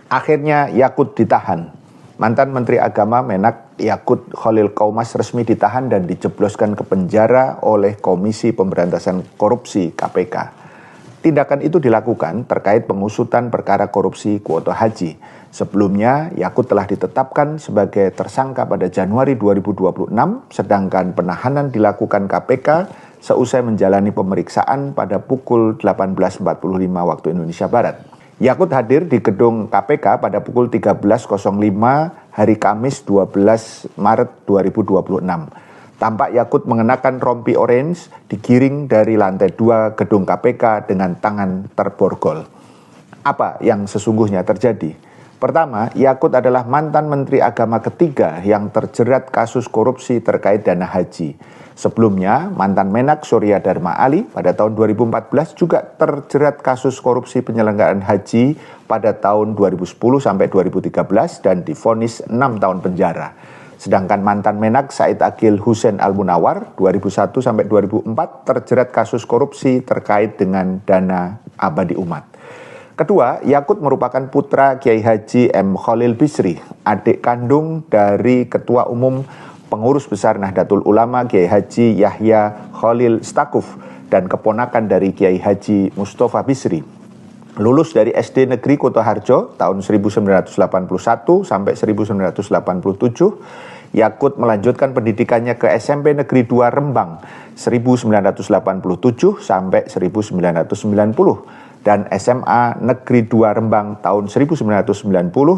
Akhirnya Yakut ditahan. Mantan Menteri Agama Menak Yakut Khalil Qaumas resmi ditahan dan dijebloskan ke penjara oleh Komisi Pemberantasan Korupsi (KPK). Tindakan itu dilakukan terkait pengusutan perkara korupsi kuota haji. Sebelumnya, Yakut telah ditetapkan sebagai tersangka pada Januari 2026, sedangkan penahanan dilakukan KPK seusai menjalani pemeriksaan pada pukul 18.45 waktu Indonesia Barat. Yakut hadir di gedung KPK pada pukul 13.05 hari Kamis 12 Maret 2026. Tampak Yakut mengenakan rompi orange digiring dari lantai 2 gedung KPK dengan tangan terborgol. Apa yang sesungguhnya terjadi? Pertama, Yakut adalah mantan Menteri Agama ketiga yang terjerat kasus korupsi terkait dana haji. Sebelumnya, mantan Menak Surya Dharma Ali pada tahun 2014 juga terjerat kasus korupsi penyelenggaraan haji pada tahun 2010 sampai 2013 dan divonis 6 tahun penjara. Sedangkan mantan Menak Said Agil Hussein Al-Munawar 2001 sampai 2004 terjerat kasus korupsi terkait dengan dana abadi umat. Kedua, Yakut merupakan putra Kiai Haji M. Khalil Bisri, adik kandung dari Ketua Umum Pengurus Besar Nahdlatul Ulama Kiai Haji Yahya Khalil Stakuf dan keponakan dari Kiai Haji Mustafa Bisri. Lulus dari SD Negeri Kutoharjo tahun 1981 sampai 1987, Yakut melanjutkan pendidikannya ke SMP Negeri 2 Rembang 1987 sampai 1990 dan SMA Negeri 2 Rembang tahun 1990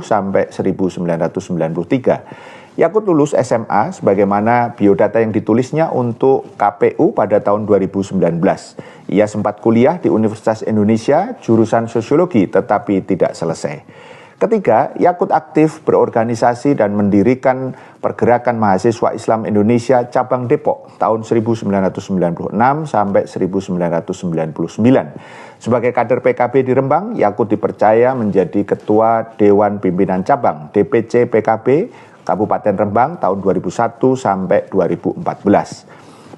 sampai 1993. Yakut lulus SMA sebagaimana biodata yang ditulisnya untuk KPU pada tahun 2019. Ia sempat kuliah di Universitas Indonesia jurusan Sosiologi tetapi tidak selesai. Ketiga, Yakut aktif berorganisasi dan mendirikan Pergerakan Mahasiswa Islam Indonesia Cabang Depok tahun 1996 sampai 1999. Sebagai kader PKB di Rembang, Yakut dipercaya menjadi Ketua Dewan Pimpinan Cabang DPC PKB Kabupaten Rembang tahun 2001 sampai 2014.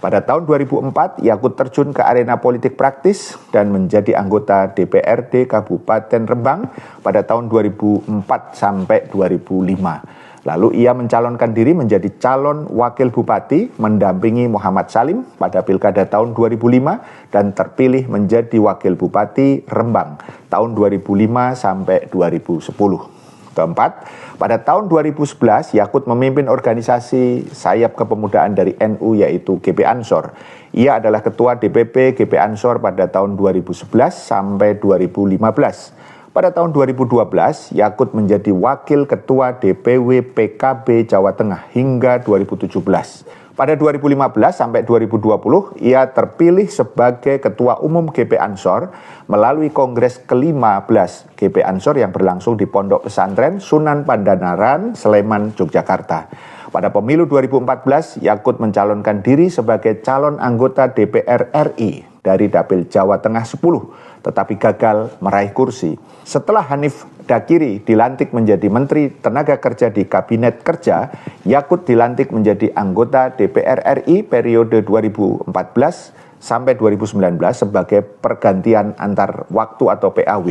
Pada tahun 2004, Yakut terjun ke arena politik praktis dan menjadi anggota DPRD Kabupaten Rembang pada tahun 2004 sampai 2005. Lalu ia mencalonkan diri menjadi calon wakil bupati mendampingi Muhammad Salim pada Pilkada tahun 2005 dan terpilih menjadi wakil bupati Rembang tahun 2005 sampai 2010. Keempat, pada tahun 2011, Yakut memimpin organisasi sayap kepemudaan dari NU yaitu GP Ansor. Ia adalah ketua DPP GP Ansor pada tahun 2011 sampai 2015. Pada tahun 2012, Yakut menjadi wakil ketua DPW PKB Jawa Tengah hingga 2017. Pada 2015 sampai 2020, ia terpilih sebagai Ketua Umum GP Ansor melalui Kongres ke-15 GP Ansor yang berlangsung di Pondok Pesantren Sunan Pandanaran, Sleman, Yogyakarta. Pada pemilu 2014, Yakut mencalonkan diri sebagai calon anggota DPR RI dari Dapil Jawa Tengah 10, tetapi gagal meraih kursi. Setelah Hanif Dakiri dilantik menjadi Menteri Tenaga Kerja di Kabinet Kerja, Yakut dilantik menjadi anggota DPR RI periode 2014 sampai 2019 sebagai pergantian antar waktu atau PAW.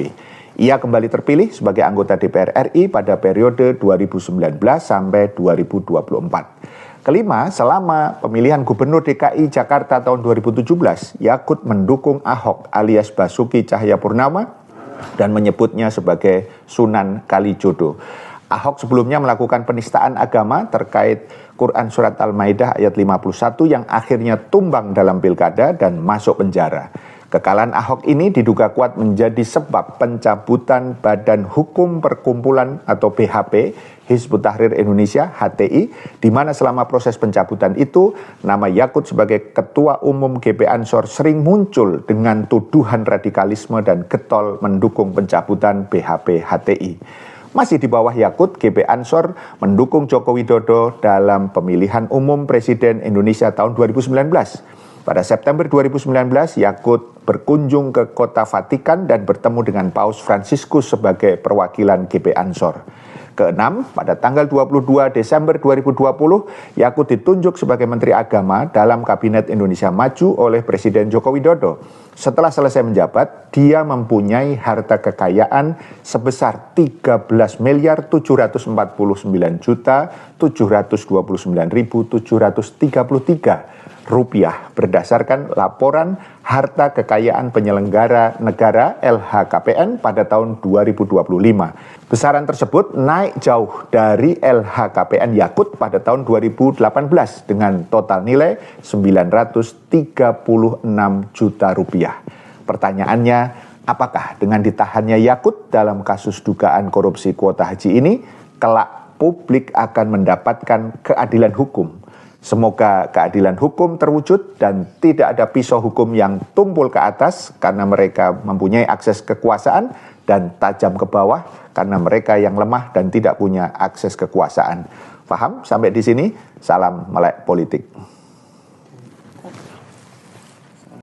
Ia kembali terpilih sebagai anggota DPR RI pada periode 2019 sampai 2024. Kelima, selama pemilihan Gubernur DKI Jakarta tahun 2017, Yakut mendukung Ahok alias Basuki Cahayapurnama dan menyebutnya sebagai Sunan Kalijodo. Ahok sebelumnya melakukan penistaan agama terkait Quran Surat Al-Maidah ayat 51 yang akhirnya tumbang dalam pilkada dan masuk penjara. Kekalahan Ahok ini diduga kuat menjadi sebab pencabutan Badan Hukum Perkumpulan atau BHP Hizbut Tahrir Indonesia HTI, di mana selama proses pencabutan itu nama Yakut sebagai Ketua Umum GP Ansor sering muncul dengan tuduhan radikalisme dan getol mendukung pencabutan BHP HTI. Masih di bawah Yakut, GP Ansor mendukung Joko Widodo dalam pemilihan umum Presiden Indonesia tahun 2019. Pada September 2019, Yakut berkunjung ke kota Vatikan dan bertemu dengan Paus Fransiskus sebagai perwakilan GP Ansor. Keenam, pada tanggal 22 Desember 2020, Yakut ditunjuk sebagai Menteri Agama dalam Kabinet Indonesia Maju oleh Presiden Joko Widodo. Setelah selesai menjabat, dia mempunyai harta kekayaan sebesar 13.749.729.733 rupiah berdasarkan laporan harta kekayaan penyelenggara negara LHKPN pada tahun 2025. Besaran tersebut naik jauh dari LHKPN Yakut pada tahun 2018 dengan total nilai 936 juta rupiah. Pertanyaannya, apakah dengan ditahannya Yakut dalam kasus dugaan korupsi kuota haji ini, kelak publik akan mendapatkan keadilan hukum? Semoga keadilan hukum terwujud dan tidak ada pisau hukum yang tumpul ke atas karena mereka mempunyai akses kekuasaan dan tajam ke bawah karena mereka yang lemah dan tidak punya akses kekuasaan. Paham? Sampai di sini, salam melek politik.